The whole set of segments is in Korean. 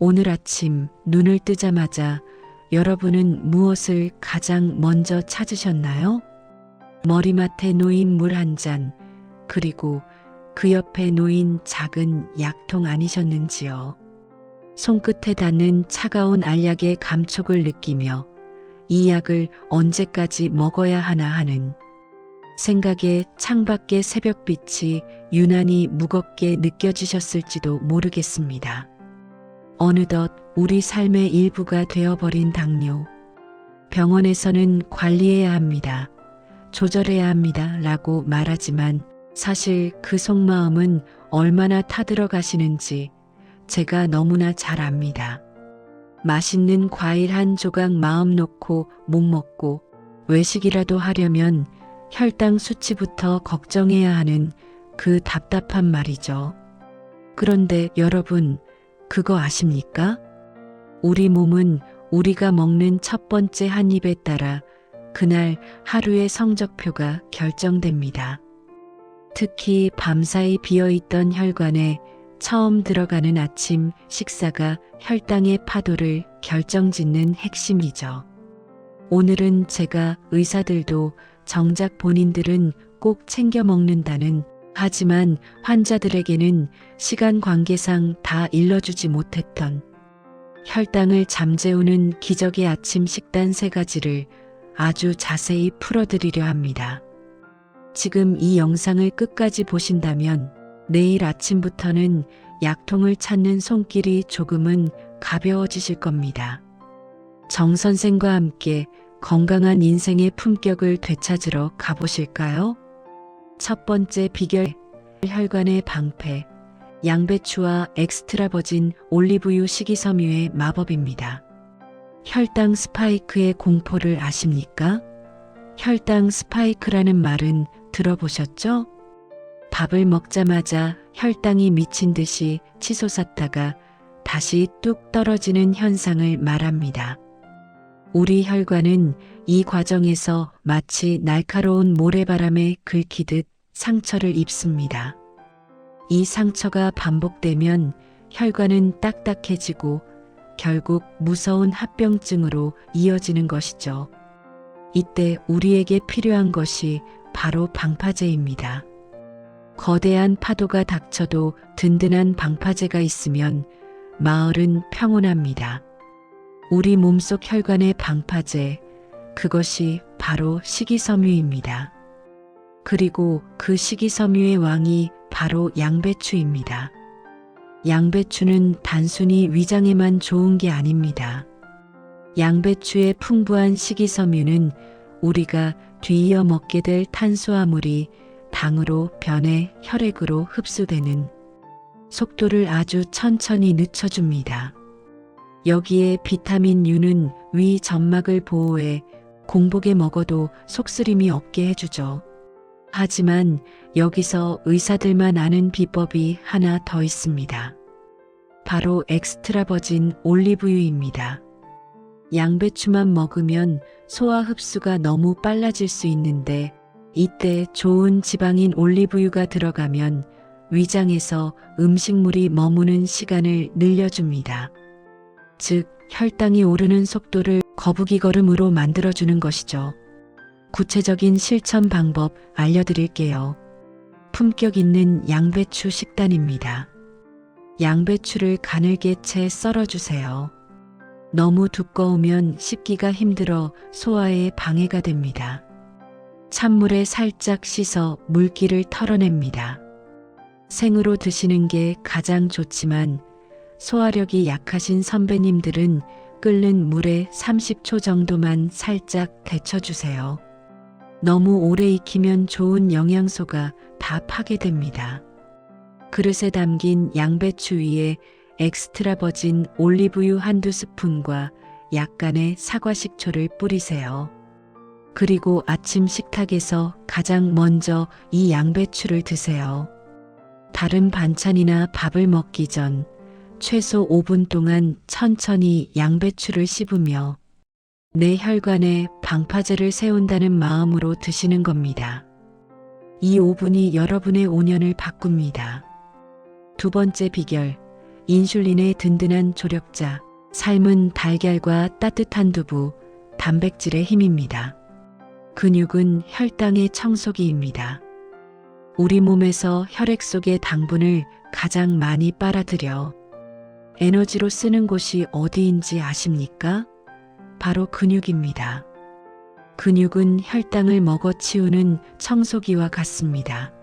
오늘 아침 눈을 뜨자마자 여러분은 무엇을 가장 먼저 찾으셨나요? 머리맡에 놓인 물 한 잔, 그리고 그 옆에 놓인 작은 약통 아니셨는지요? 손끝에 닿는 차가운 알약의 감촉을 느끼며 이 약을 언제까지 먹어야 하나 하는 생각에 창밖의 새벽빛이 유난히 무겁게 느껴지셨을지도 모르겠습니다. 어느덧 우리 삶의 일부가 되어버린 당뇨. 병원에서는 관리해야 합니다. 조절해야 합니다. 라고 말하지만 사실 그 속마음은 얼마나 타들어 가시는지 제가 너무나 잘 압니다. 맛있는 과일 한 조각 마음 놓고 못 먹고 외식이라도 하려면 혈당 수치부터 걱정해야 하는 그 답답한 말이죠. 그런데 여러분, 그거 아십니까? 우리 몸은 우리가 먹는 첫 번째 한 입에 따라 그날 하루의 성적표가 결정됩니다. 특히 밤사이 비어있던 혈관에 처음 들어가는 아침 식사가 혈당의 파도를 결정짓는 핵심이죠. 오늘은 제가 의사들도 정작 본인들은 꼭 챙겨 먹는다는, 하지만 환자들에게는 시간 관계상 다 일러주지 못했던 혈당을 잠재우는 기적의 아침 식단 3가지를 아주 자세히 풀어드리려 합니다. 지금 이 영상을 끝까지 보신다면 내일 아침부터는 약통을 찾는 손길이 조금은 가벼워지실 겁니다. 정 선생과 함께 건강한 인생의 품격을 되찾으러 가보실까요? 첫 번째 비결, 혈관의 방패, 양배추와 엑스트라버진 올리브유 식이섬유의 마법입니다. 혈당 스파이크의 공포를 아십니까? 혈당 스파이크라는 말은 들어보셨죠? 밥을 먹자마자 혈당이 미친 듯이 치솟았다가 다시 뚝 떨어지는 현상을 말합니다. 우리 혈관은 이 과정에서 마치 날카로운 모래바람에 긁히듯 상처를 입습니다. 이 상처가 반복되면 혈관은 딱딱해지고 결국 무서운 합병증으로 이어지는 것이죠. 이때 우리에게 필요한 것이 바로 방파제입니다. 거대한 파도가 닥쳐도 든든한 방파제가 있으면 마을은 평온합니다. 우리 몸속 혈관의 방파제, 그것이 바로 식이섬유입니다. 그리고 그 식이섬유의 왕이 바로 양배추입니다. 양배추는 단순히 위장에만 좋은 게 아닙니다. 양배추의 풍부한 식이섬유는 우리가 뒤이어 먹게 될 탄수화물이 당으로 변해 혈액으로 흡수되는 속도를 아주 천천히 늦춰줍니다. 여기에 비타민 U는 위 점막을 보호해 공복에 먹어도 속쓰림이 없게 해주죠. 하지만 여기서 의사들만 아는 비법이 하나 더 있습니다. 바로 엑스트라버진 올리브유입니다. 양배추만 먹으면 소화 흡수가 너무 빨라질 수 있는데 이때 좋은 지방인 올리브유가 들어가면 위장에서 음식물이 머무는 시간을 늘려줍니다. 즉, 혈당이 오르는 속도를 거북이 걸음으로 만들어주는 것이죠. 구체적인 실천 방법 알려드릴게요. 품격 있는 양배추 식단입니다. 양배추를 가늘게 채 썰어주세요. 너무 두꺼우면 씹기가 힘들어 소화에 방해가 됩니다. 찬물에 살짝 씻어 물기를 털어냅니다. 생으로 드시는 게 가장 좋지만 소화력이 약하신 선배님들은 끓는 물에 30초 정도만 살짝 데쳐주세요. 너무 오래 익히면 좋은 영양소가 다 파괴됩니다. 그릇에 담긴 양배추 위에 엑스트라 버진 올리브유 1~2스푼과 약간의 사과 식초를 뿌리세요. 그리고 아침 식탁에서 가장 먼저 이 양배추를 드세요. 다른 반찬이나 밥을 먹기 전 최소 5분 동안 천천히 양배추를 씹으며 내 혈관에 방파제를 세운다는 마음으로 드시는 겁니다. 이 5분이 여러분의 5년을 바꿉니다. 두 번째 비결, 인슐린의 든든한 조력자, 삶은 달걀과 따뜻한 두부, 단백질의 힘입니다. 근육은 혈당의 청소기입니다. 우리 몸에서 혈액 속의 당분을 가장 많이 빨아들여 에너지로 쓰는 곳이 어디인지 아십니까? 바로 근육입니다. 근육은 혈당을 먹어치우는 청소기와 같습니다.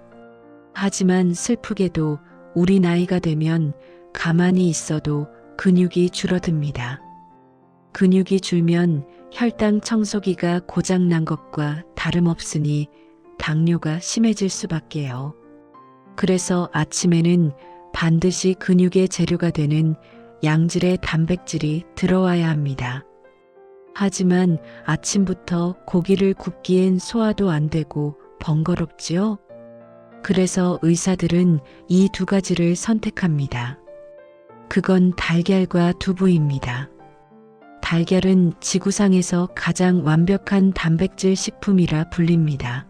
하지만 슬프게도 우리 나이가 되면 가만히 있어도 근육이 줄어듭니다. 근육이 줄면 혈당 청소기가 고장난 것과 다름없으니 당뇨가 심해질 수밖에요. 그래서 아침에는 반드시 근육의 재료가 되는 양질의 단백질이 들어와야 합니다. 하지만 아침부터 고기를 굽기엔 소화도 안 되고 번거롭지요? 그래서 의사들은 이 두 가지를 선택합니다. 그건 달걀과 두부입니다. 달걀은 지구상에서 가장 완벽한 단백질 식품이라 불립니다.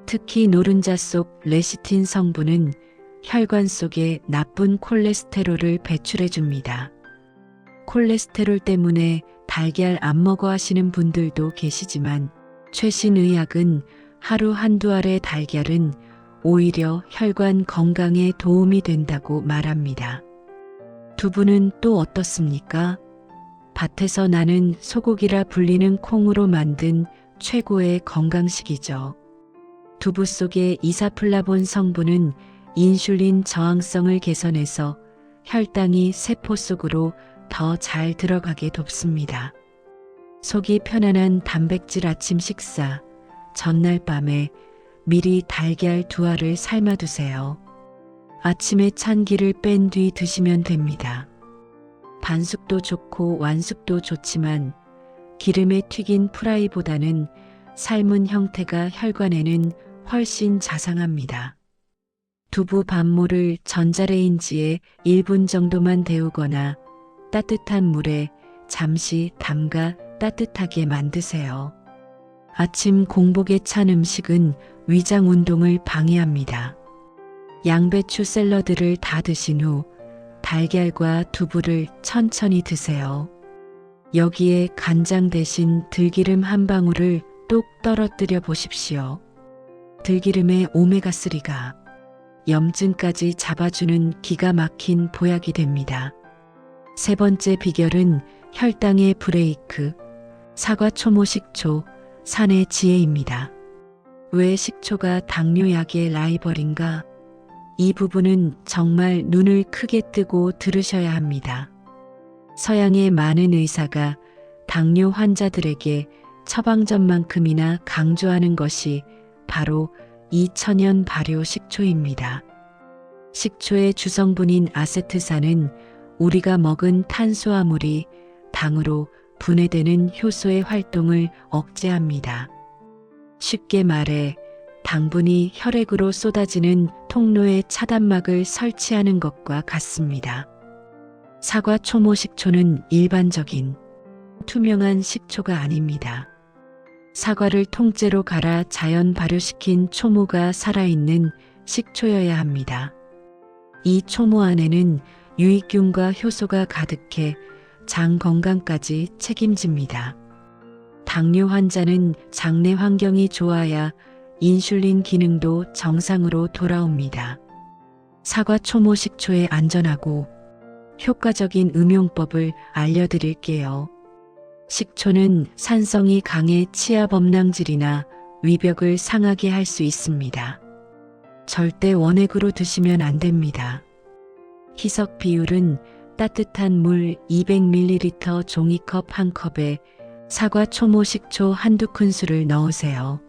특히 노른자 속 레시틴 성분은 혈관 속에 나쁜 콜레스테롤을 배출해 줍니다. 콜레스테롤 때문에 달걀 안 먹어 하시는 분들도 계시지만 최신 의학은 하루 한두 알의 달걀은 오히려 혈관 건강에 도움이 된다고 말합니다. 두부는 또 어떻습니까? 밭에서 나는 소고기라 불리는 콩으로 만든 최고의 건강식이죠. 두부 속의 이사플라본 성분은 인슐린 저항성을 개선해서 혈당이 세포 속으로 더 잘 들어가게 돕습니다. 속이 편안한 단백질 아침 식사, 전날 밤에 미리 달걀 2알을 삶아두세요. 아침에 찬 기를 뺀 뒤 드시면 됩니다. 반숙도 좋고 완숙도 좋지만 기름에 튀긴 프라이보다는 삶은 형태가 혈관에는 훨씬 자상합니다. 두부 반모를 전자레인지에 1분 정도만 데우거나 따뜻한 물에 잠시 담가 따뜻하게 만드세요. 아침 공복에 찬 음식은 위장 운동을 방해합니다. 양배추 샐러드를 다 드신 후 달걀과 두부를 천천히 드세요. 여기에 간장 대신 들기름 한 방울을 뚝 떨어뜨려 보십시오. 들기름의 오메가3가 염증까지 잡아주는 기가 막힌 보약이 됩니다. 세 번째 비결은 혈당의 브레이크, 사과 초모 식초, 산의 지혜입니다. 왜 식초가 당뇨약의 라이벌인가? 이 부분은 정말 눈을 크게 뜨고 들으셔야 합니다. 서양의 많은 의사가 당뇨 환자들에게 처방전만큼이나 강조하는 것이 바로 이 천연 발효 식초입니다. 식초의 주성분인 아세트산은 우리가 먹은 탄수화물이 당으로 분해되는 효소의 활동을 억제합니다. 쉽게 말해 당분이 혈액으로 쏟아지는 통로에 차단막을 설치하는 것과 같습니다. 사과 초모 식초는 일반적인 투명한 식초가 아닙니다. 사과를 통째로 갈아 자연 발효시킨 초모가 살아있는 식초여야 합니다. 이 초모 안에는 유익균과 효소가 가득해 장 건강까지 책임집니다. 당뇨 환자는 장내 환경이 좋아야 인슐린 기능도 정상으로 돌아옵니다. 사과 초모 식초의 안전하고 효과적인 음용법을 알려드릴게요. 식초는 산성이 강해 치아 범랑질이나 위벽을 상하게 할 수 있습니다. 절대 원액으로 드시면 안 됩니다. 희석 비율은 따뜻한 물 200ml 종이컵 1컵에 사과 초모 식초 한두 큰술을 넣으세요.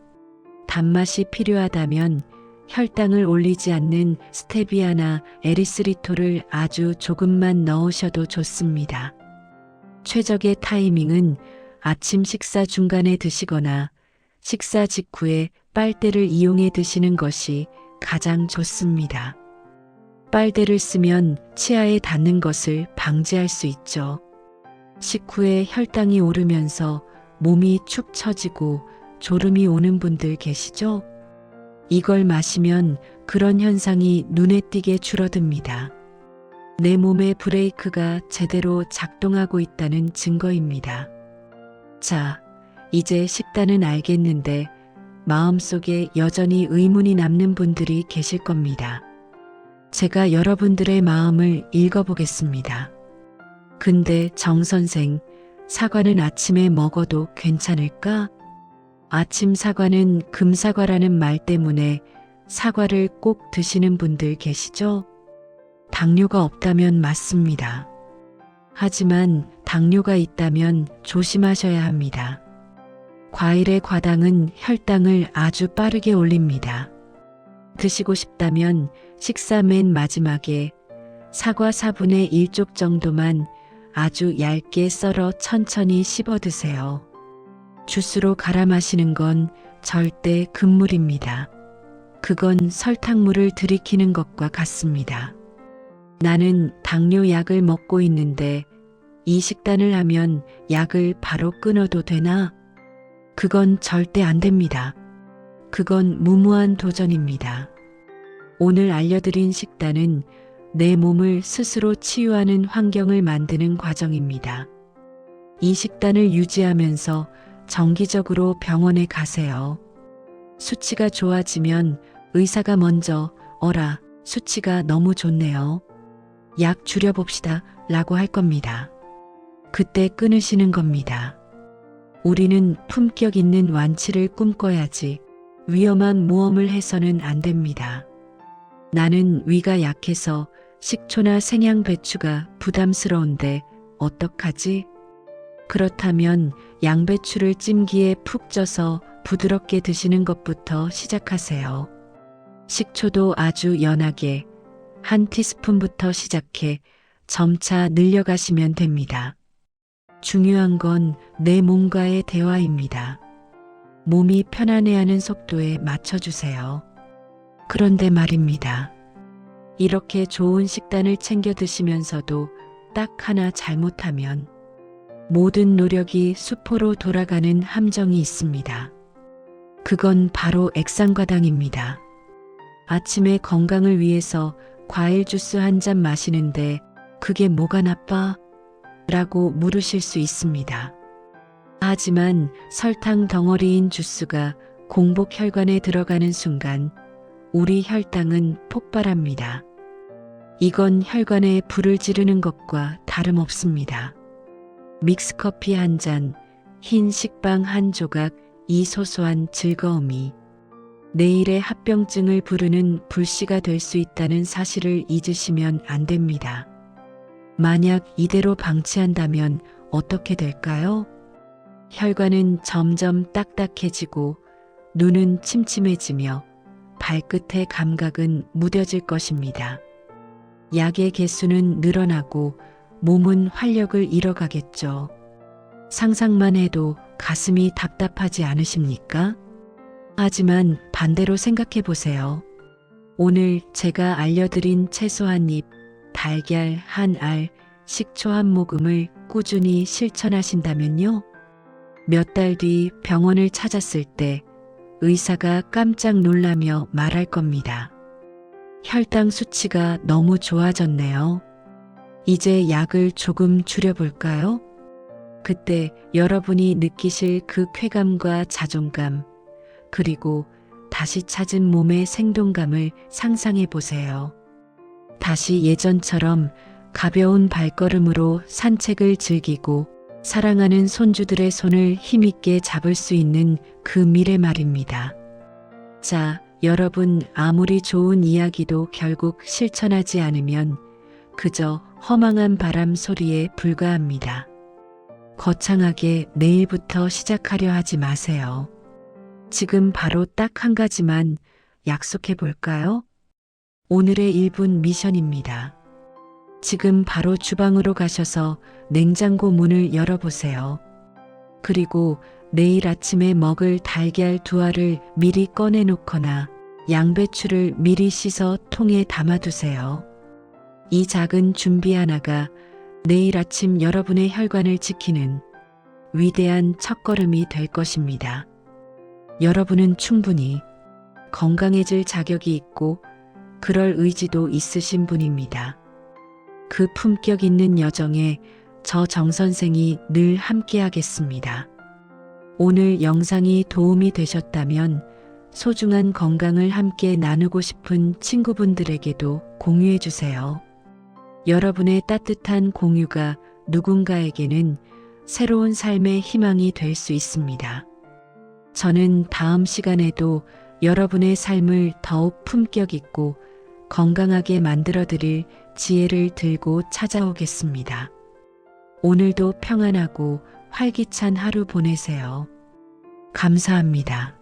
단맛이 필요하다면 혈당을 올리지 않는 스테비아나 에리스리톨을 아주 조금만 넣으셔도 좋습니다. 최적의 타이밍은 아침 식사 중간에 드시거나 식사 직후에 빨대를 이용해 드시는 것이 가장 좋습니다. 빨대를 쓰면 치아에 닿는 것을 방지할 수 있죠. 식후에 혈당이 오르면서 몸이 축 처지고 졸음이 오는 분들 계시죠? 이걸 마시면 그런 현상이 눈에 띄게 줄어듭니다. 내 몸의 브레이크가 제대로 작동하고 있다는 증거입니다. 자, 이제 식단은 알겠는데 마음속에 여전히 의문이 남는 분들이 계실 겁니다. 제가 여러분들의 마음을 읽어보겠습니다. 근데 정 선생, 사과는 아침에 먹어도 괜찮을까? 아침 사과는 금사과라는 말 때문에 사과를 꼭 드시는 분들 계시죠? 당뇨가 없다면 맞습니다. 하지만 당뇨가 있다면 조심하셔야 합니다. 과일의 과당은 혈당을 아주 빠르게 올립니다. 드시고 싶다면 식사 맨 마지막에 사과 4분의 1쪽 정도만 아주 얇게 썰어 천천히 씹어 드세요. 주스로 갈아 마시는 건 절대 금물입니다. 그건 설탕물을 들이키는 것과 같습니다. 나는 당뇨 약을 먹고 있는데 이 식단을 하면 약을 바로 끊어도 되나? 그건 절대 안 됩니다. 그건 무모한 도전입니다. 오늘 알려드린 식단은 내 몸을 스스로 치유하는 환경을 만드는 과정입니다. 이 식단을 유지하면서 정기적으로 병원에 가세요. 수치가 좋아지면 의사가 먼저 어라, 수치가 너무 좋네요. 약 줄여봅시다 라고 할 겁니다. 그때 끊으시는 겁니다. 우리는 품격 있는 완치를 꿈꿔야지 위험한 모험을 해서는 안 됩니다. 나는 위가 약해서 식초나 생양배추가 부담스러운데 어떡하지? 그렇다면 양배추를 찜기에 푹 쪄서 부드럽게 드시는 것부터 시작하세요. 식초도 아주 연하게 한 티스푼부터 시작해 점차 늘려가시면 됩니다. 중요한 건 내 몸과의 대화입니다. 몸이 편안해하는 속도에 맞춰주세요. 그런데 말입니다. 이렇게 좋은 식단을 챙겨 드시면서도 딱 하나 잘못하면 모든 노력이 수포로 돌아가는 함정이 있습니다. 그건 바로 액상과당입니다. 아침에 건강을 위해서 과일 주스 한 잔 마시는데 그게 뭐가 나빠? 라고 물으실 수 있습니다. 하지만 설탕 덩어리인 주스가 공복 혈관에 들어가는 순간 우리 혈당은 폭발합니다. 이건 혈관에 불을 지르는 것과 다름없습니다. 믹스커피 한 잔, 흰 식빵 한 조각, 이 소소한 즐거움이 내일의 합병증을 부르는 불씨가 될 수 있다는 사실을 잊으시면 안 됩니다. 만약 이대로 방치한다면 어떻게 될까요? 혈관은 점점 딱딱해지고 눈은 침침해지며 발끝의 감각은 무뎌질 것입니다. 약의 개수는 늘어나고 몸은 활력을 잃어가겠죠. 상상만 해도 가슴이 답답하지 않으십니까? 하지만 반대로 생각해 보세요. 오늘 제가 알려드린 채소 한 입, 달걀 한 알, 식초 한 모금을 꾸준히 실천하신다면요. 몇 달 뒤 병원을 찾았을 때 의사가 깜짝 놀라며 말할 겁니다. 혈당 수치가 너무 좋아졌네요. 이제 약을 조금 줄여볼까요? 그때 여러분이 느끼실 그 쾌감과 자존감, 그리고 다시 찾은 몸의 생동감을 상상해 보세요. 다시 예전처럼 가벼운 발걸음으로 산책을 즐기고 사랑하는 손주들의 손을 힘있게 잡을 수 있는 그 미래 말입니다. 자, 여러분, 아무리 좋은 이야기도 결국 실천하지 않으면 그저 허망한 바람 소리에 불과합니다. 거창하게 내일부터 시작하려 하지 마세요. 지금 바로 딱 한 가지만 약속해 볼까요? 오늘의 1분 미션입니다. 지금 바로 주방으로 가셔서 냉장고 문을 열어보세요. 그리고 내일 아침에 먹을 달걀 2알을 미리 꺼내놓거나 양배추를 미리 씻어 통에 담아두세요. 이 작은 준비 하나가 내일 아침 여러분의 혈관을 지키는 위대한 첫걸음이 될 것입니다. 여러분은 충분히 건강해질 자격이 있고 그럴 의지도 있으신 분입니다. 그 품격 있는 여정에 저 정 선생이 늘 함께하겠습니다. 오늘 영상이 도움이 되셨다면 소중한 건강을 함께 나누고 싶은 친구분들에게도 공유해 주세요. 여러분의 따뜻한 공유가 누군가에게는 새로운 삶의 희망이 될 수 있습니다. 저는 다음 시간에도 여러분의 삶을 더욱 품격 있고 건강하게 만들어 드릴 지혜를 들고 찾아오겠습니다. 오늘도 평안하고 활기찬 하루 보내세요. 감사합니다.